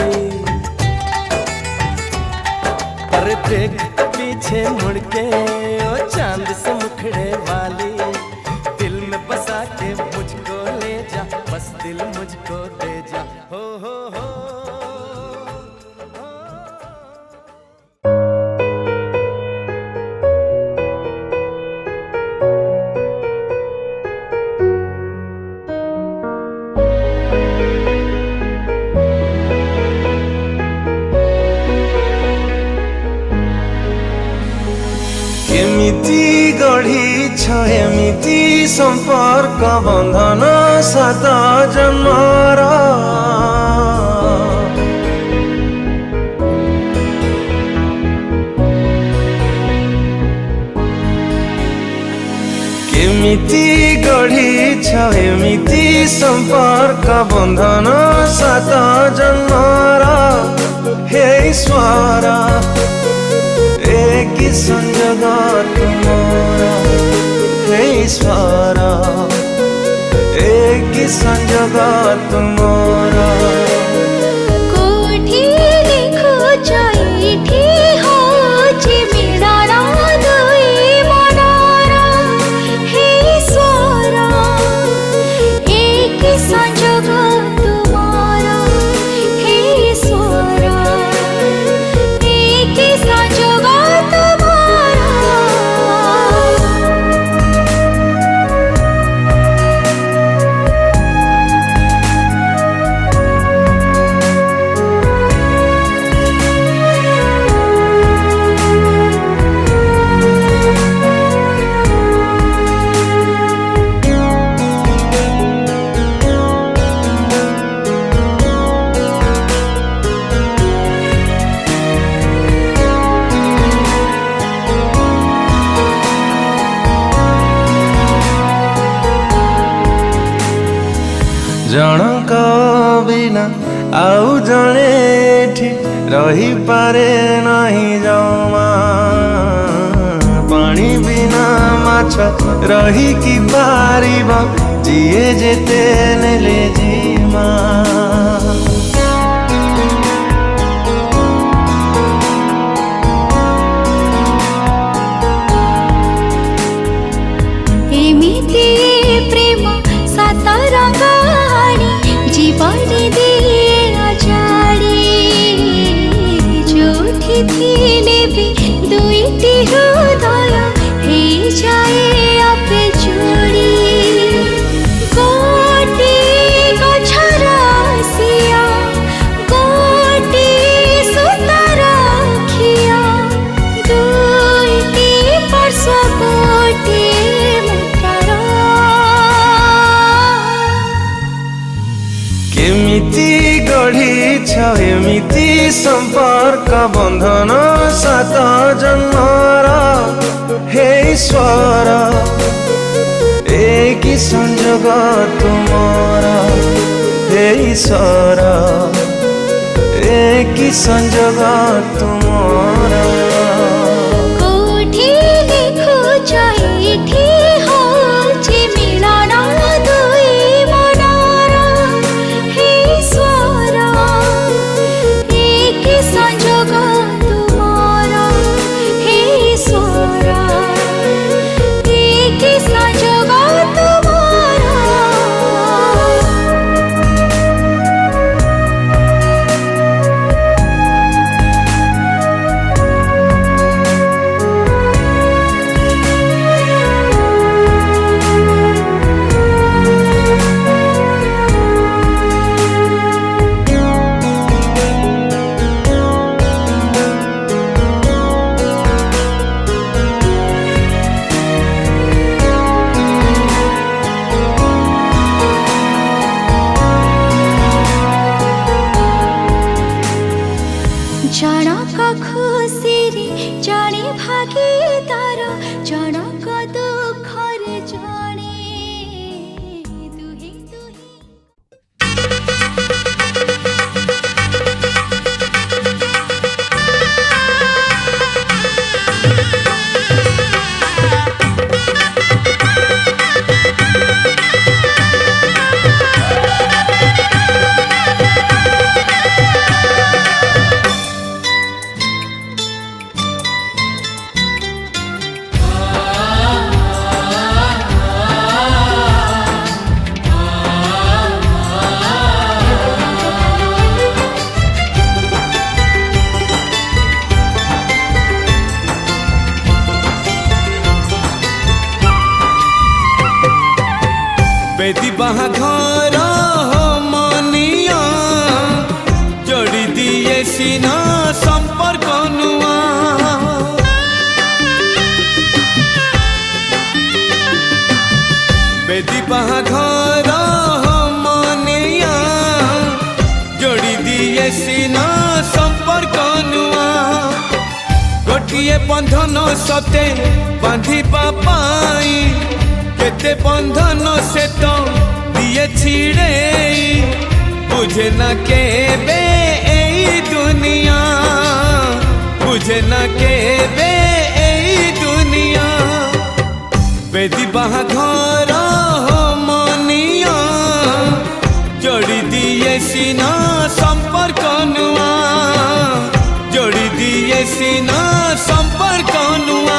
पर देख तो पीछे मुड़ के ओ चांद से मुखड़े वाली, दिल में बसा के मुझको ले जा, बस दिल मुझको दे जा। हो हो हो, एमिति गढ़िछ एमिति संपर्क बंधन सात जन्मर, केमिति गढ़िछ एमिति संपर्क बंधन सात जन्मर। हे ईश्वर एक संजोग तुमरा, हे ईश्वर एक संजोग तुमरा। कोठी लिखो चैठी होची मिलना दुई मनरा, हे ईश्वर एक संजोग तुम्हारा, हे ईश्वर एक संजोग तुम्हारा। जनक बिना आउ जणे एठी रही पारे नहीं जमा, पानी बिना माछ रही कि पारिब जिए जेते नेले जीमा। एमिति प्रेम सात रंगाणी जीवन दिए अजाड़ी, जोठी ଥିଲେ ବି ଦୁଇଟି ହୃଦୟ ହେଇଯାଏ ଆପେ ଯୋଡ଼ି ଗୋଟି ଗଛର ସିଆ ଗୋଟି ସୂତାର ଖିଆ ଦୁଇଟି ପାର୍ଶ୍ୱ ଗୋଟିଏ ମୁଦ୍ରାର କେମିତି ଗଢ଼ିଛ ଏମିତି ସମ୍ପର୍କ ବନ୍ଧନ ସାତ ଜନ୍ମର हे ईश्वर एक संजोग तुम्हारा हे ईश्वर एक संजोग तुम्हारा कोठी लिखुछ एठी होछि मिलन दुई मनर हे ईश्वर एक संजोग तुम्हारा हे ईश्वर एक संजोग तुम्हारा जनक खुसीरे जणे भागीदार जनक दुखरे जणे दुहे दुहे बेदी बाहाघर मनिया जोड़ी दिए सीना संपर्क नुआ बेदी बाहाघर मनिया जोड़ी दिए सीना संपर्क नुआ गोटिए बंधन सते बांधिबा पाई केते बंधन से तो दिए छिड़े बुझे न केबे एई दुनिया बुझे न केबे एई दुनिया बेदी बाहाघर मनिया जोड़ी दिए सीना संपर्क नुआ जोड़ी दिए सीना संपर्क नुआ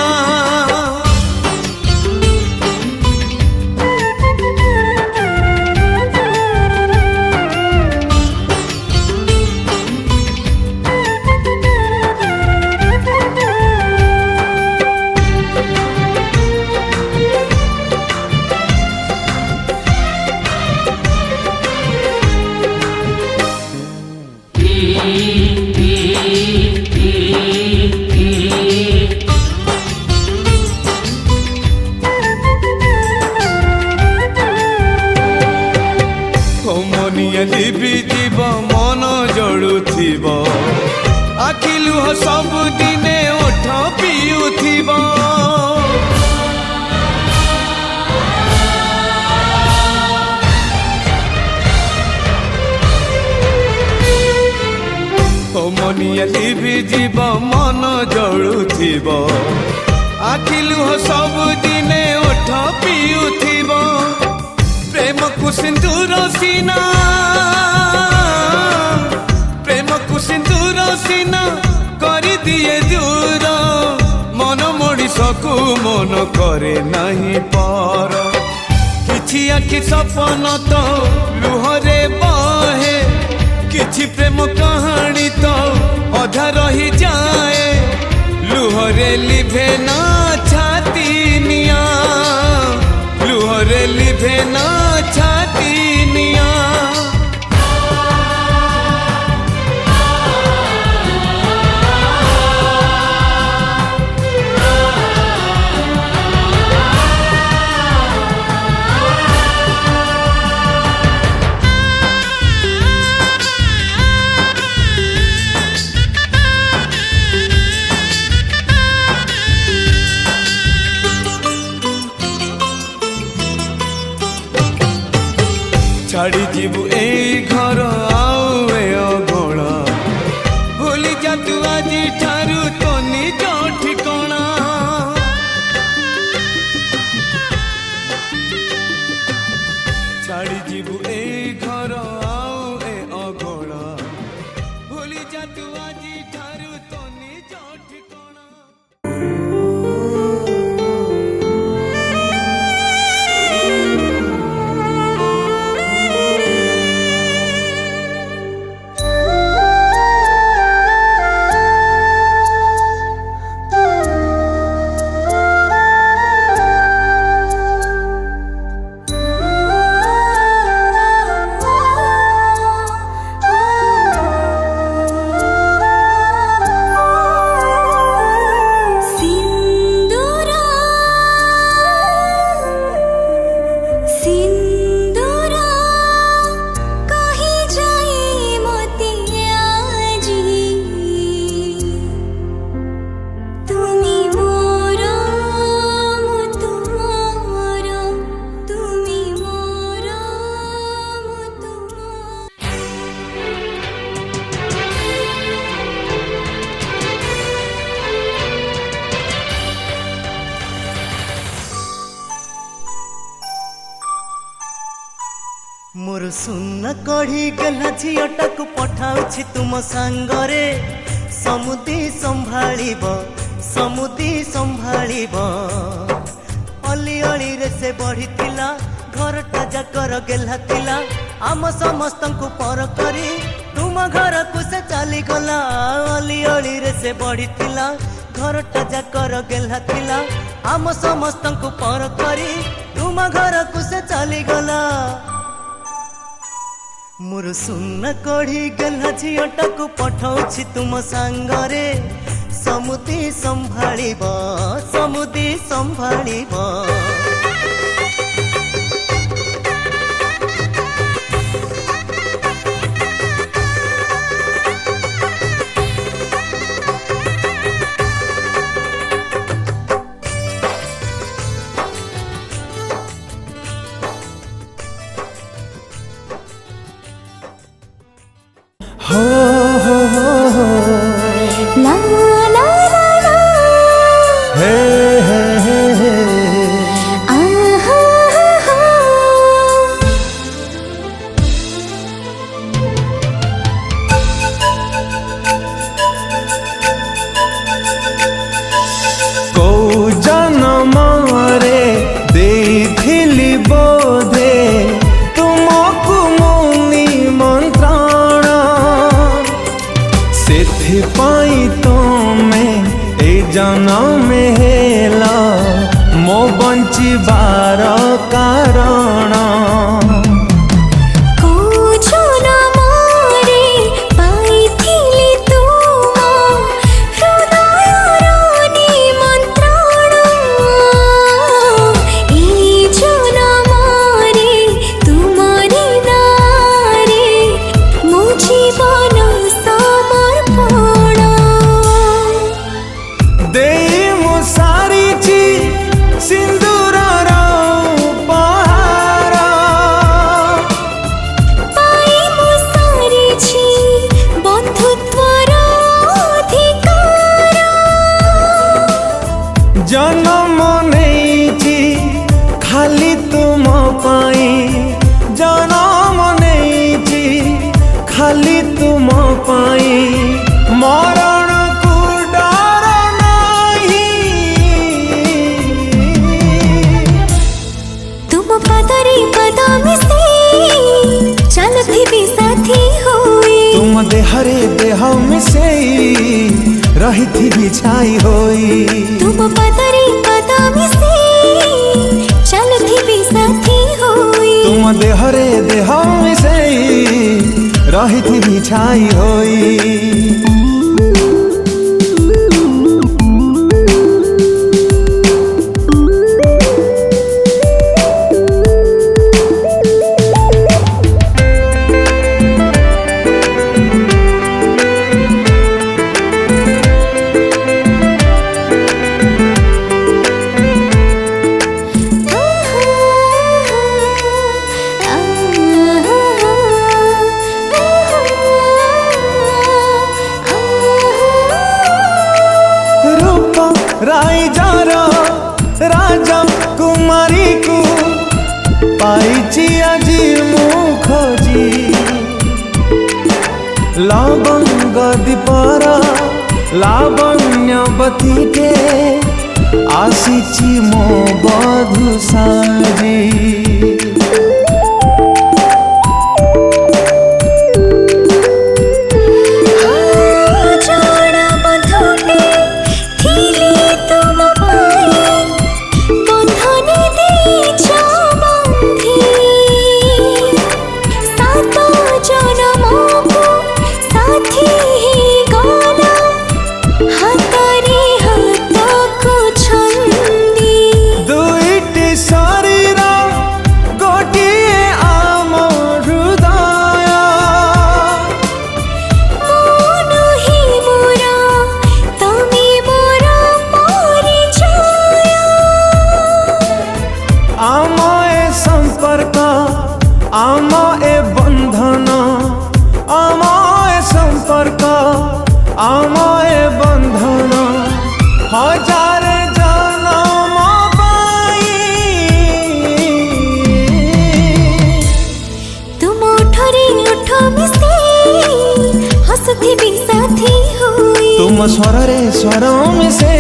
लिबिथिब मन जड़ुथिब आखि लुह सब दिने ओठ पियुथिब मनिया लिबिथिब मन जड़ुथिब आखि लुह सब दिने ओठ पियुथिब प्रेम को सिंदूर सीना प्रेम को सिंदूर सीना कर दिए दूर मन मଣିଷକୁ मन करे नहीं पर किछि आखि सपन तो लुहरे बहे किछि प्रेम कहानी तो अधा रही जाए लुहरे लिभे ना छाती निया लुहरे लिभे ना छाती निया छाड़ी जीवु ए घर आउ ए अगणा भूली जा तू आज ठारू तो निज ठिकणा छाड़ी जीवु ए घर आउ ए अगणा भूली जा तू आज ठारू तो निज ठिकणा मोर सुन कढ़ी गला झीटा को पठाउछि तुम सांगरे समुदी संभाଳିब अली अली रे से बढ़िथिला घरटा जाकर गेला थिला आम समस्त को पर करी तुम घर को से चली गला अली अली रे से बढ़िथिला घरटा जाकर गेला थिला आम समस्त को पर करी तुम घर को से चली गला मोर सुन कढ़ी गला झीटा को पठाउछि तुम सांगरे समुदी संभालिब La la la la. Hey hey hey hey. Ah ha ha. को जन्म रे देथिली बोधे तुमको मुनि मंत्रण सेथिपाई तमे ए जन्म हेला मो बंचिबार कारण सिंदूर उपहार रही थी बिछाई होई तुम पतरी कदमी से चलती साथी होई तुम देहरे देह से रही थी बिछाई होई राजा कुमारी को पाइची आजी मुखजी लवंग दीपर लावण्यवती के आसीची मो बधु साजी आमाए बंधन हजार जन्म पाई तुम उठरे उठ मिसे हंसती भी साथी हुई तुम स्वरे स्वर मिसे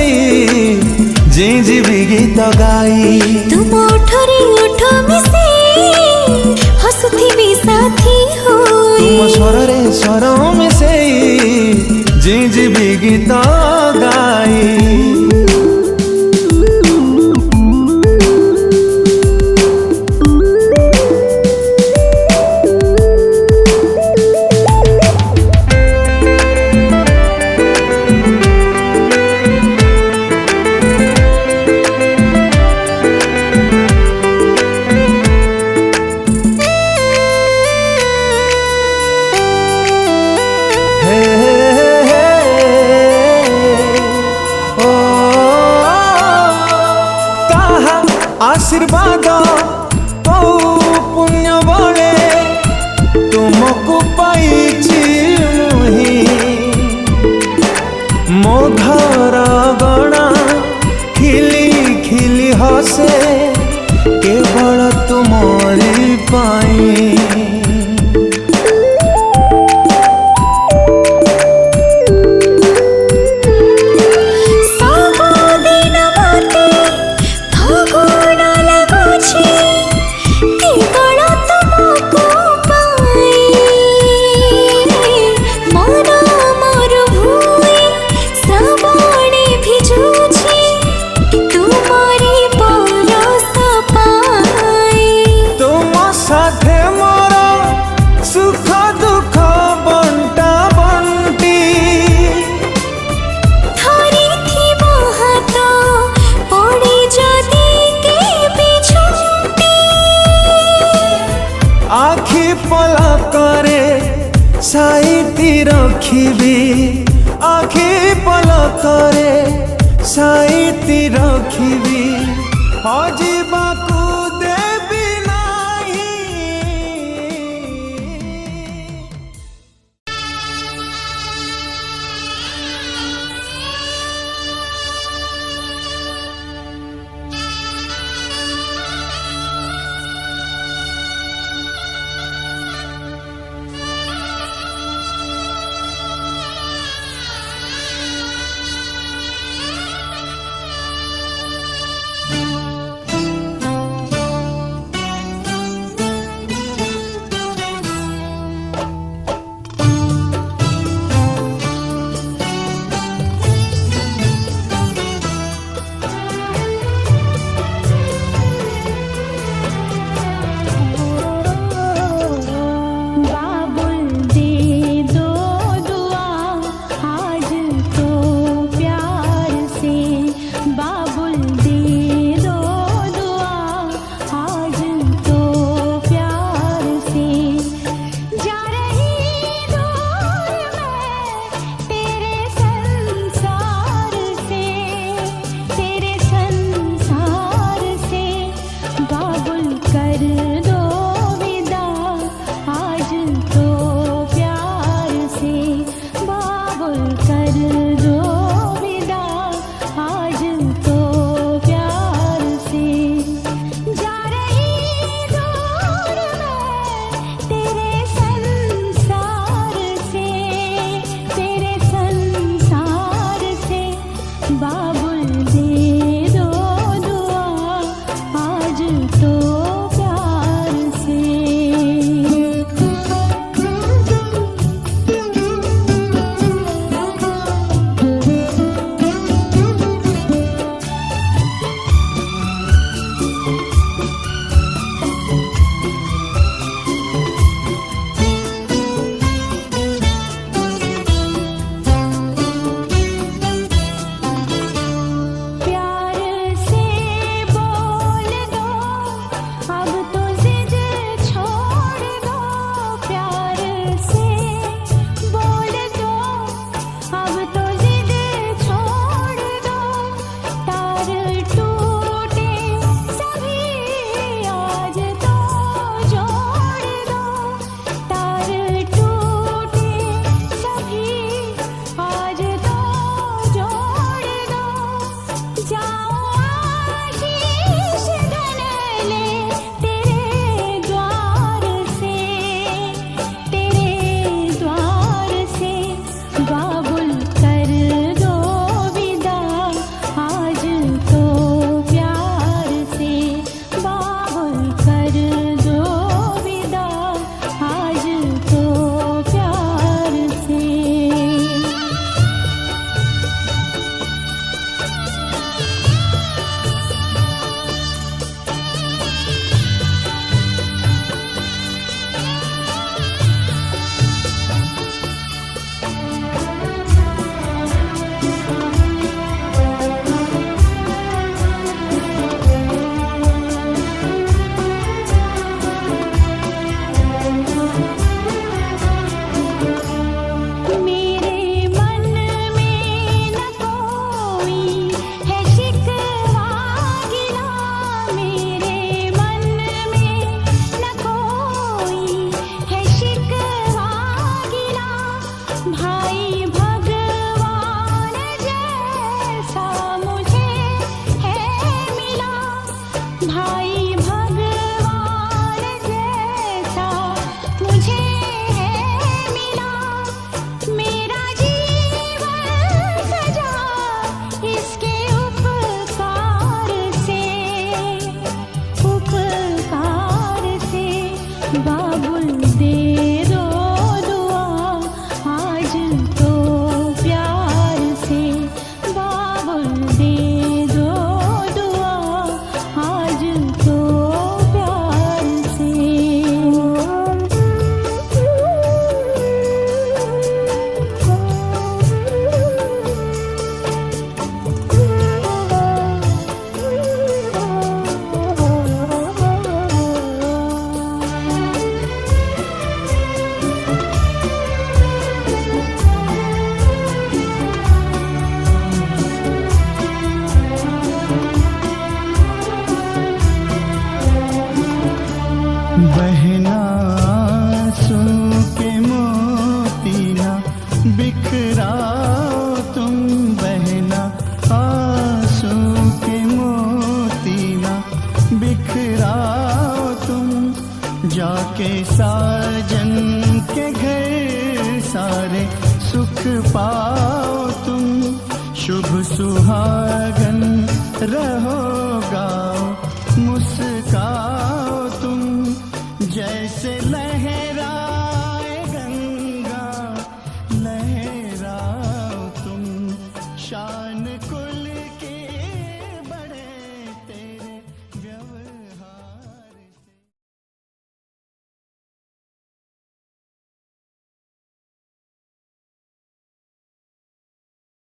जी भी गीत गाई तुम उठरे उठ मिसे हंसती भी साथी हुई तुम स्वरे स्वर मिसे जी भी गीत गाई आशीर्वाद ओ पुण्य बड़े तुमको पाइची मुही मो घर गणा खिली खिली हसे केवल तुम्हारी पाई आखि पलकरे साइती रखिबी आखि पलकरे साइती रखिबी हजिबाकू देबी नाही के साजन के घर सारे सुख पाओ तुम, शुभ सुहागन रहो गाओ मुस्काओ तुम, जैसे लहराए गंगा लहराओ तुम, शान